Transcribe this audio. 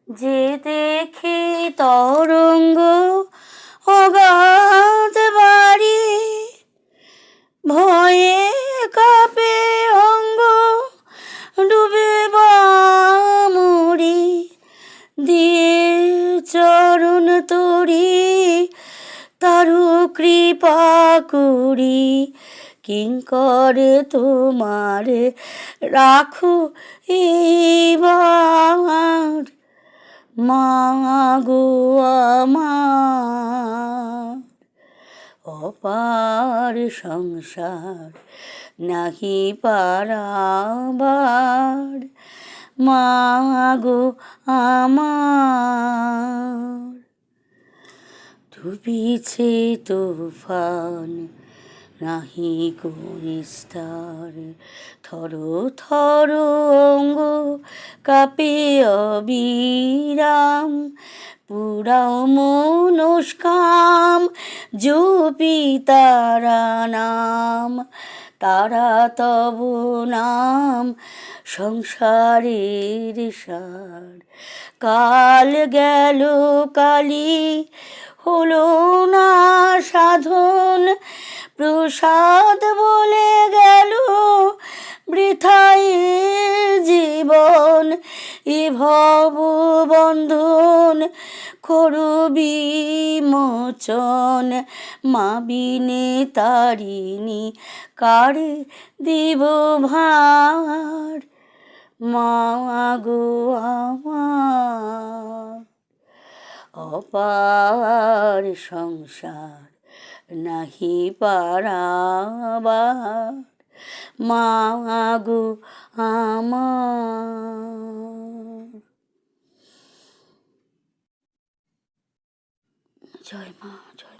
যে দেখে তরঙ্গ অগাধ বাড়ি, ভয়ে কাঁপে অঙ্গ, ডুবে বামরি, দিয়ে চরণ তরি, তারু কৃপা করি, কিঙ্কর তোমার রাখো এইবার, মা গো আমার। অপার সংসার নাহি পারাবার, মা গো আমার। ডুবিছে তুফান নাহি কো নিস্তার, থর থর অঙ্গ কাঁপে অবিরাম, পুরাও মনস্কাম জপি তারা নাম, তারা তব নাম সংসারের সার। কাল গেল কালি হলো না সাধন, প্রসাদ বলে গেল বৃথায় জীবন, এ ভব বন্ধন করো বিমোচন, মা বিনে তারিণী কার দিব ভার, মা গো আমার। অপার সংসার নাহি পারাবার, মা গো আমার। জয় মা, জয়।